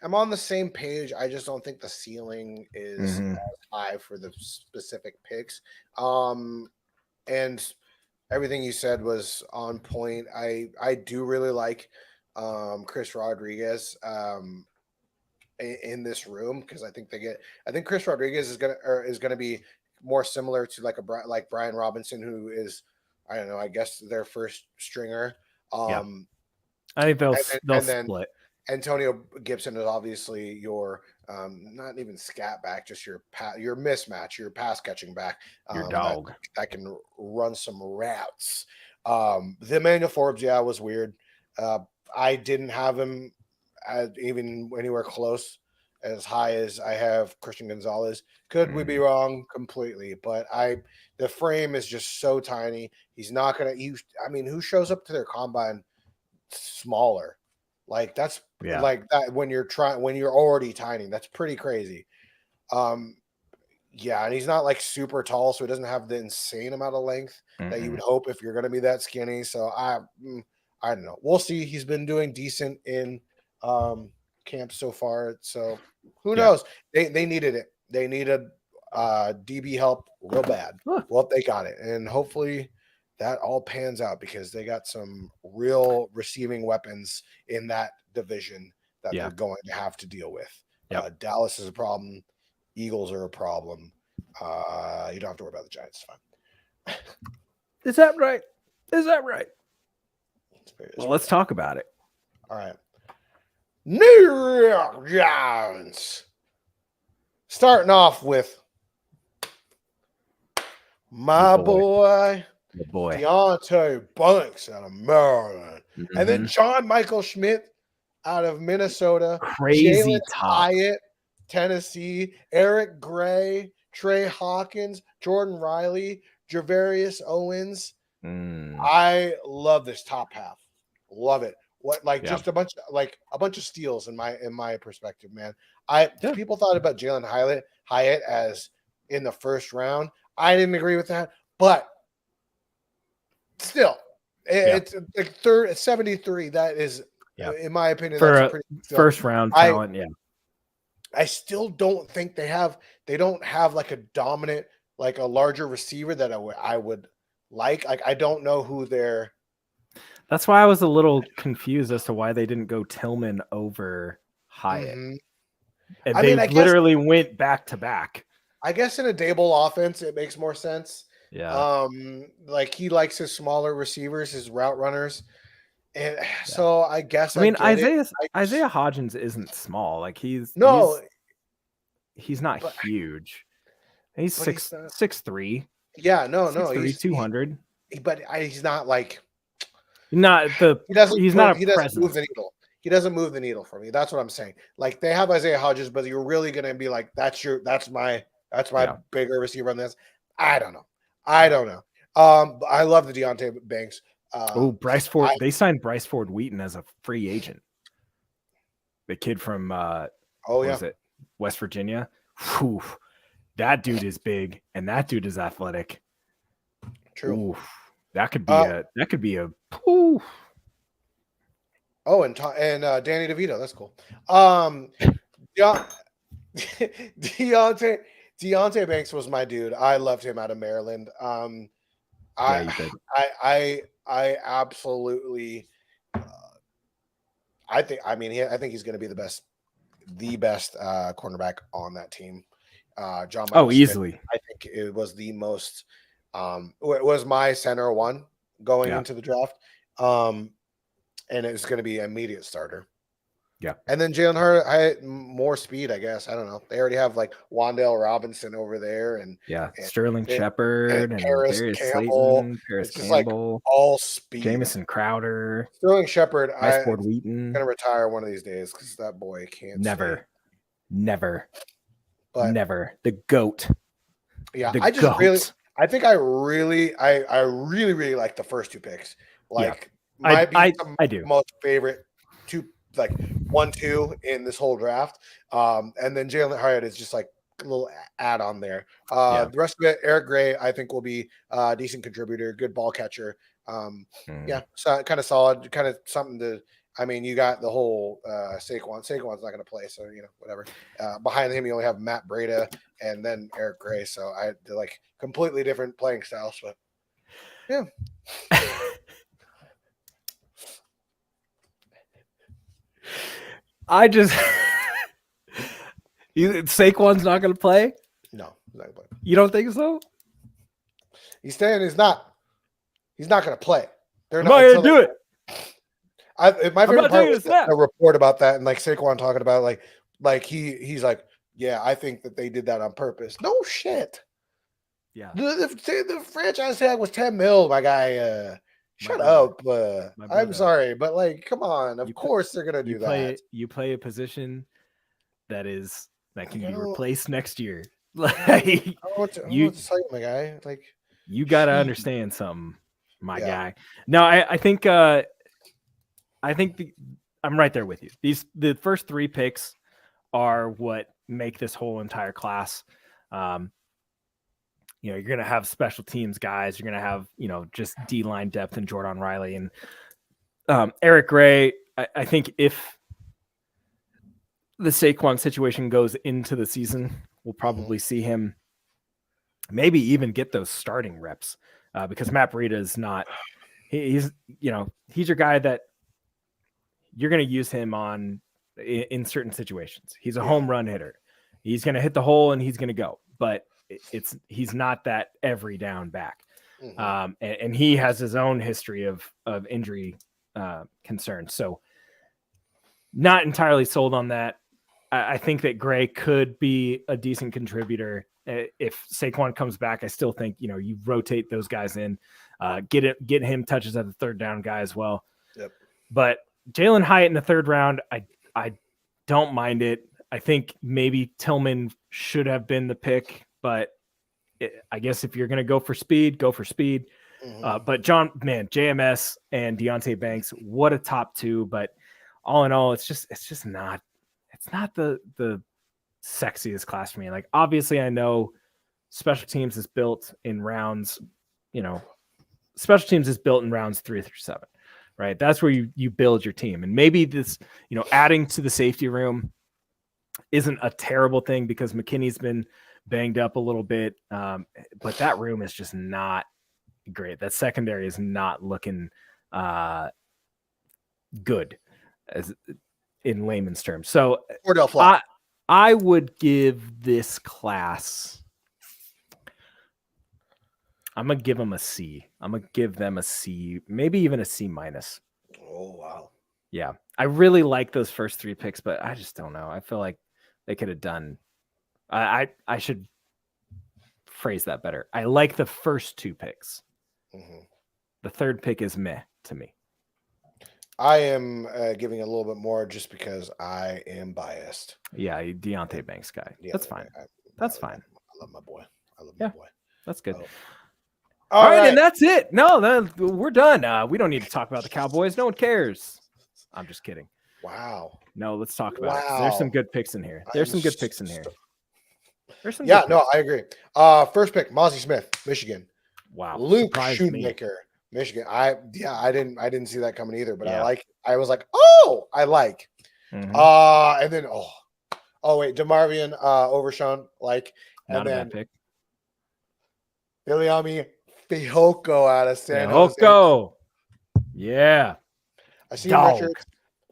am on the same page. I just don't think the ceiling is as high for the specific picks. And everything you said was on point. I do really like Chris Rodriguez in this room, because I think Chris Rodriguez is gonna be more similar to like Brian Robinson, who is, I don't know, I guess their first stringer.
I think they'll
then
split.
Antonio Gibson is obviously your not even scat back, just your mismatch, your pass catching back,
your dog
that can run some routes. The Emmanuel Forbes, was weird. I didn't have him even anywhere close as high as I have Christian Gonzalez. Could we be wrong completely? But the frame is just so tiny. He's not gonna use. I mean, who shows up to their combine smaller? Like that's like that when you're already tiny. That's pretty crazy. And he's not like super tall, so he doesn't have the insane amount of length that you would hope if you're going to be that skinny. So I don't know. We'll see. He's been doing decent in camp so far. So who knows? They needed it. They needed DB help real bad. Well, they got it, and hopefully that all pans out, because they got some real receiving weapons in that division that they're going to have to deal with. Dallas is a problem. Eagles are a problem. You don't have to worry about the Giants. It's fine.
Is that right? Well, let's talk about it.
All right. New York Giants. Starting off with my boy.
The boy
Deontay Banks out of Maryland, and then John Michael Schmidt out of Minnesota.
Crazy top.
Hyatt, Tennessee. Eric Gray, Trey Hawkins, Jordan Riley, Javarius Owens. I love this top half. Love it. Just a bunch of steals in my perspective, man. People thought about Jalen Hyatt as in the first round. I didn't agree with that, but still, it's like 73. That is, in my opinion,
for
that's
a
pretty
first round talent.
I still don't think they don't have like a dominant, like a larger receiver that I would like. Like, I don't know who they're.
That's why I was a little confused as to why they didn't go Tillman over Hyatt. And they literally went back to back.
I guess in a Dable offense, it makes more sense. Like he likes his smaller receivers, his route runners. And so I guess
Isaiah Hodgins isn't small. Like he's not huge. He's 6'3".
Yeah, no,
he's 200.
But he's not like
He doesn't
move the needle. He doesn't move the needle for me. That's what I'm saying. Like, they have Isaiah Hodgins, but you're really gonna be like, that's my bigger receiver on this. I don't know. I love the Deontay Banks.
Bryce Ford. They signed Bryce Ford Wheaton as a free agent. The kid from West Virginia. Whew. That dude is big, and that dude is athletic.
True.
That could be a. Whew.
Oh, and Danny DeVito. That's cool. Deontay Banks was my dude. I loved him out of Maryland. I absolutely. I think he's going to be the best cornerback on that team. John Michael Smith,
easily.
I think it was the most. It was my center one going into the draft. And it's going to be an immediate starter.
Yeah.
And then Jalen Hurd had more speed, I guess. I don't know. They already have like Wandale Robinson over there, and
Sterling
and
Shepard and
Paris
Darius
Campbell.
Slayton, Paris
It's just like
Campbell,
all speed.
Jamison Crowder,
Sterling Shepard, I'm
Iceboard Wheaton.
gonna retire one of these days because that boy can't.
Never.
But
the GOAT.
Yeah,
The
I really like the first two picks. Like, might be some
I do.
most favorite two, like 1-2 in this whole draft. And then Jalen Hurd is just like a little add on there. The rest of it, Eric Gray, I think will be a decent contributor, good ball catcher. Yeah, so kind of solid, kind of something to. I mean, you got the whole Saquon. Saquon's not going to play, so whatever. Behind him, you only have Matt Breida and then Eric Gray. So they're like completely different playing styles, but yeah.
Saquon's not going to play?
No, he's not going to play.
You don't think so?
He's saying he's not going to play.
They're not going to do it.
My favorite part was a report about that, and like Saquon talking about like he's like, yeah, I think that they did that on purpose. No shit.
Yeah.
The franchise tag was $10 million, my guy. Shut up. I'm sorry, but like, come on. Of course they're gonna do that.
You play a position that can be replaced next year. Like,
I want to tell you, my guy. Like,
you got to understand something, my guy. No, I think I'm right there with you. The first three picks are what make this whole entire class. You're going to have special teams guys. You're going to have, just D-line depth and Jordan Riley and Eric Gray. I think if the Saquon situation goes into the season, we'll probably see him maybe even get those starting reps because Matt Breida is not – he's your guy that you're going to use him in certain situations. He's a home run hitter. He's going to hit the hole and he's going to go. But he's not that every down back. And he has his own history of injury concerns. So not entirely sold on that. I think that Gray could be a decent contributor. If Saquon comes back, I still think, you rotate those guys in, get him touches at the third down guy as well.
Yep. But
Jalen Hyatt in the third round, I don't mind it. I think maybe Tillman should have been the pick, but I guess if you're going to go for speed, go for speed. But JMS and Deonte Banks, what a top two. But all in all, it's just not the sexiest class for me. Like, obviously I know special teams is built in rounds, special teams is built in rounds 3 through 7, right? That's where you build your team. And maybe this, adding to the safety room isn't a terrible thing because McKinney's been banged up a little bit. But that room is just not great. That secondary is not looking good as in layman's terms. So I would give this class, I'm going to give them a C. I'm going to give them a C, maybe even a C-.
Oh, wow.
Yeah. I really like those first three picks, but I just don't know. I feel like they could have done, I should phrase that better. I like the first two picks. The third pick is meh to me.
I am giving a little bit more just because I am biased.
Yeah, Deonte Banks guy. That's fine. That's fine.
I love my boy. My boy.
That's good.
Oh.
All right, and that's it. No, we're done. We don't need to talk about the Cowboys. No one cares. I'm just kidding.
Wow.
No, let's talk about it. There's some good picks in here. There's some good picks in here.
I agree. First pick, Mozzie Smith, Michigan.
Wow.
Luke Shoemaker, Michigan. I didn't see that coming either, but I was like, oh, I like. And then wait, DeMarvion Overshawn, like, and
not a bad pick.
Viliami Fehoko out of San Jose.
Yeah.
Asim Richards,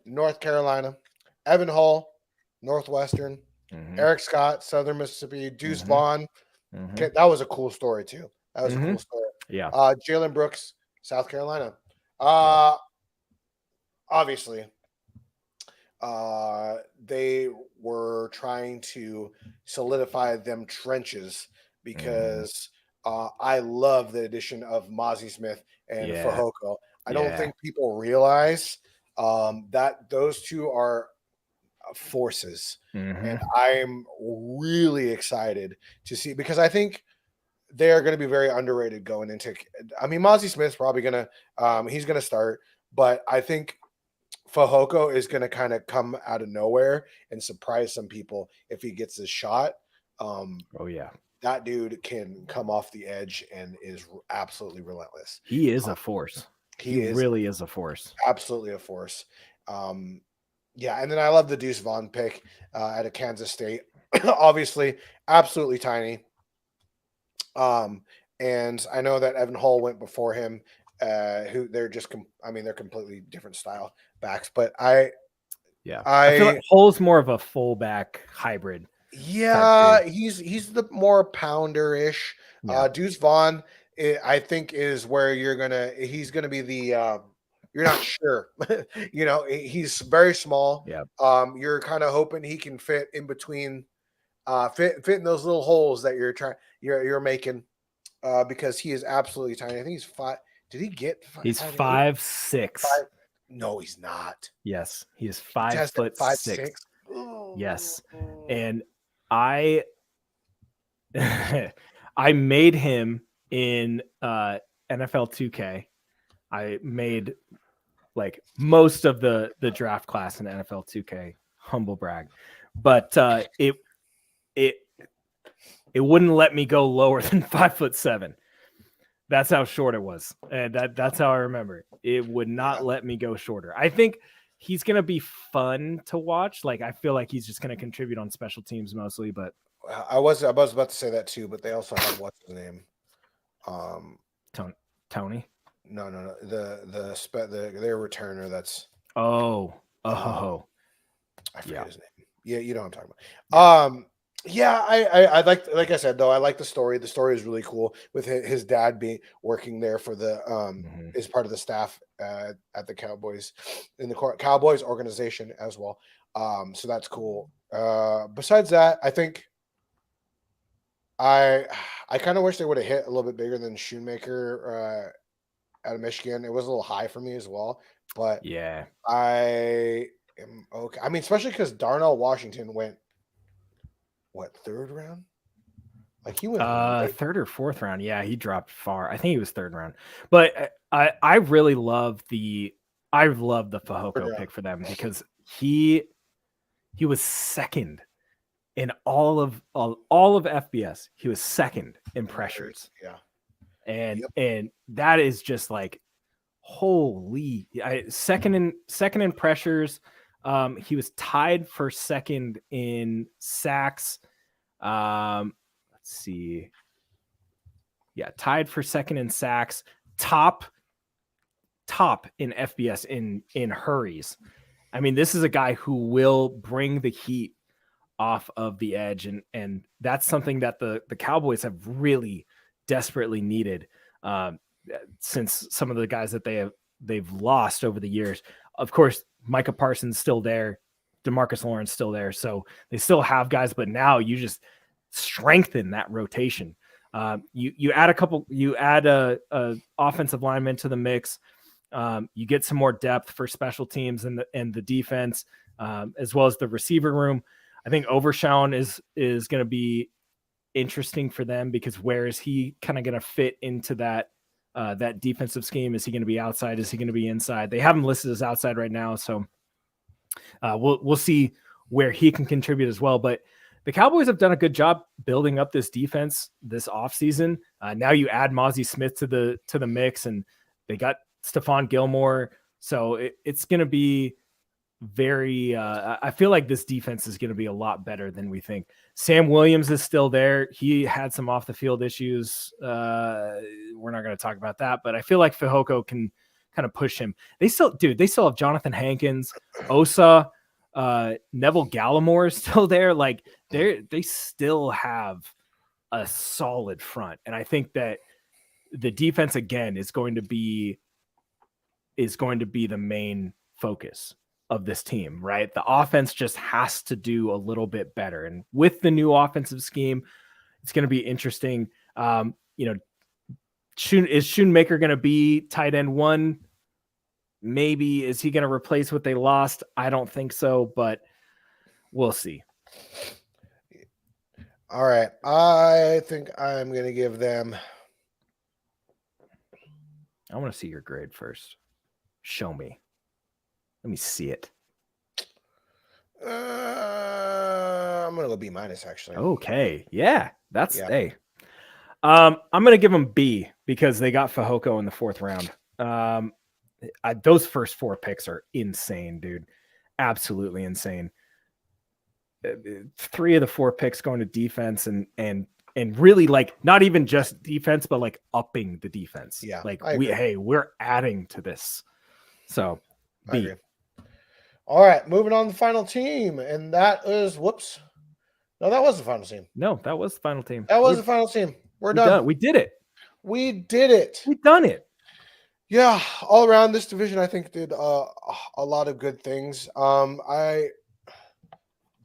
North Carolina. Evan Hall, Northwestern. Eric Scott, Southern Mississippi. Deuce Vaughn. Okay, that was a cool story too. That was a cool story.
Yeah.
Jalen Brooks, South Carolina. Obviously, they were trying to solidify them trenches because I love the addition of Mozzie Smith and
Yeah.
Fehoko. I don't
Yeah.
think people realize that those two are forces, and I'm really excited to see because I think they're going to be very underrated going into. I mean, Mozzie Smith's probably gonna he's gonna start, but I think Fehoko is going to kind of come out of nowhere and surprise some people if he gets his shot.
Oh yeah.
That dude can come off the edge and is absolutely relentless.
He is a force.
He is
really is a force.
absolutely a force. Yeah, and then I love the Deuce Vaughn pick out of Kansas State. Obviously, absolutely tiny. And I know that Evan Hull went before him. Who they're just, they're completely different style backs. But I
feel like Hull's more of a fullback hybrid.
Yeah, he's the more pounder-ish.
Yeah.
Deuce Vaughn, I think, is where he's gonna be the you're not sure. He's very small.
Yeah.
You're kind of hoping he can fit in between, fit in those little holes that you're making, because he is absolutely tiny. I think he's 5. Did he get 5?
He's 5'6".
No, he's not.
Yes, he is
He tested
5'6". Yes, and I made him in NFL 2K. I made like most of the draft class in NFL 2K. Humble brag, but it wouldn't let me go lower than 5'7". That's how short it was, and that's how I remember it. It would not let me go shorter. I think he's gonna be fun to watch. Like I feel like he's just gonna contribute on special teams mostly. But
I was about to say that too, but they also have what's his name?
Tony.
No. Their returner. That's
I
forget his name. Yeah, you know what I'm talking about. Yeah, I like I said though, I like the story. The story is really cool with his dad being working there for the is part of the staff at the Cowboys in the Cowboys organization as well. So that's cool. Besides that, I think I kind of wish they would have hit a little bit bigger than Shoemaker out of Michigan. It was a little high for me as well, but
yeah,
I am okay. I mean, especially because Darnell Washington went third round? Like he went
third or fourth round. Yeah, he dropped far. I think he was third round. But I really love the Fehoko pick for them because he was second in all of FBS. He was second in pressures.
Yeah.
And that is just like holy. Second in pressures. He was tied for second in sacks. Let's see. Yeah, tied for second in sacks. Top in FBS in hurries. I mean, this is a guy who will bring the heat off of the edge, and that's something that the Cowboys have really desperately needed since some of the guys that they've lost over the years. Of course, Micah Parsons still there, DeMarcus Lawrence still there, so they still have guys. But now you just strengthen that rotation. You add a offensive lineman to the mix. You get some more depth for special teams and the defense, as well as the receiver room. I think Overshawn is going to be interesting for them because where is he kind of going to fit into that defensive scheme? Is he going to be outside? Is he going to be inside? They have him listed as outside right now, so we'll see where he can contribute as well. But the Cowboys have done a good job building up this defense this offseason. Now you add Mozzie Smith to the mix, and they got Stephon Gilmore, so it's going to be very I feel like this defense is going to be a lot better than we think. Sam Williams is still there. He had some off the field issues. We're not going to talk about that, but I feel like Fehoko can kind of push him. They still have Jonathan Hankins, Osa, Neville Gallimore is still there. Like they still have a solid front, and I think that the defense again is going to be the main focus. of this team, right? The offense just has to do a little bit better. And with the new offensive scheme, it's going to be interesting. Is Schoonmaker going to be tight end 1? Maybe. Is he going to replace what they lost? I don't think so, but we'll see.
All right. I think I'm going to give them.
I want to see your grade first. Show me. Let me see it.
I'm going to go B- actually.
Okay. Yeah. Hey. I'm going to give them B because they got Fehoko in the 4th round. Those first 4 picks are insane, dude. Absolutely insane. 3 of the 4 picks going to defense and really like not even just defense, but like upping the defense.
Yeah.
Like we're adding to this. So B.
All right, moving on to the final team, and that is No, that was the final team.
No, that was the final team.
That was the final team. We're done.
We did it.
We did it.
We've done it.
Yeah, all around this division, I think did a lot of good things. I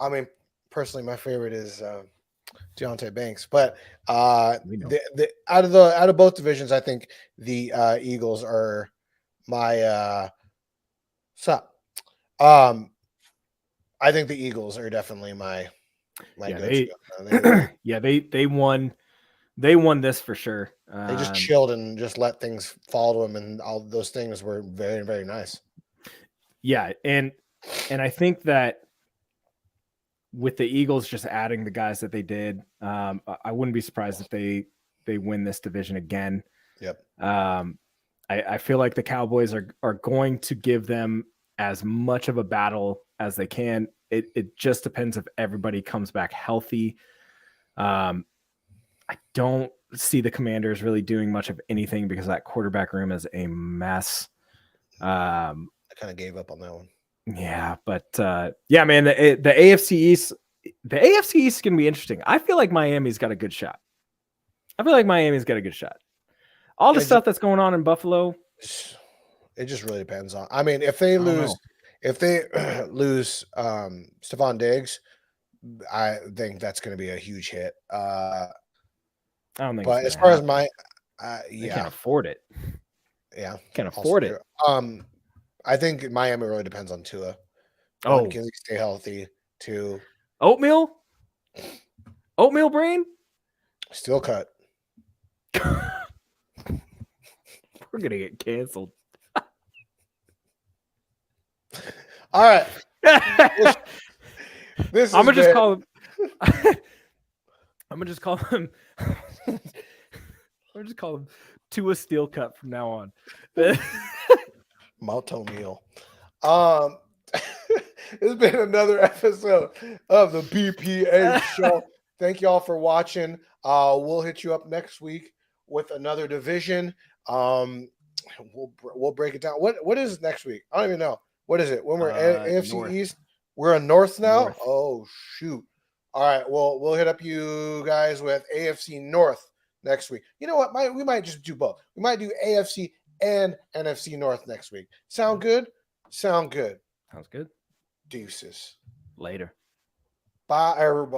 mean, personally, my favorite is Deontay Banks, but out of both divisions, I think the Eagles are my I think the Eagles are definitely my go-to.
They won. They won this for sure.
They just chilled and just let things fall to them, and all those things were very, very nice.
Yeah, and I think that with the Eagles just adding the guys that they did, I wouldn't be surprised if they win this division again.
Yep.
I feel like the Cowboys are going to give them as much of a battle as they can. It just depends if everybody comes back healthy. I don't see the Commanders really doing much of anything because that quarterback room is a mess.
I kind of gave up on that one.
Yeah, but man, the AFC East is going to be interesting. I feel like Miami's got a good shot. All the stuff that's going on in Buffalo,
it just really depends on. I mean, if they lose Stephon Diggs, I think that's going to be a huge hit.
I don't think.
But as far as my,
they can't afford it.
Yeah,
can't afford it.
I think Miami really depends on Tua.
Can
he stay healthy? 2,
oatmeal brain,
still cut.
We're gonna get canceled.
All right.
I'm gonna just call him. I'm gonna just call him. I'm just call him Tua Steel Cut from now on.
Malto meal. It's been another episode of the BPA Show. Thank you all for watching. We'll hit you up next week with another division. We'll break it down. What is next week? I don't even know. What is it? When we're AFC
North.
East, we're in North now.
North.
Oh shoot! All right. Well, we'll hit up you guys with AFC North next week. You know what? We might just do both. We might do AFC and NFC North next week. Sound good? Sound good.
Sounds good.
Deuces.
Later.
Bye, everybody.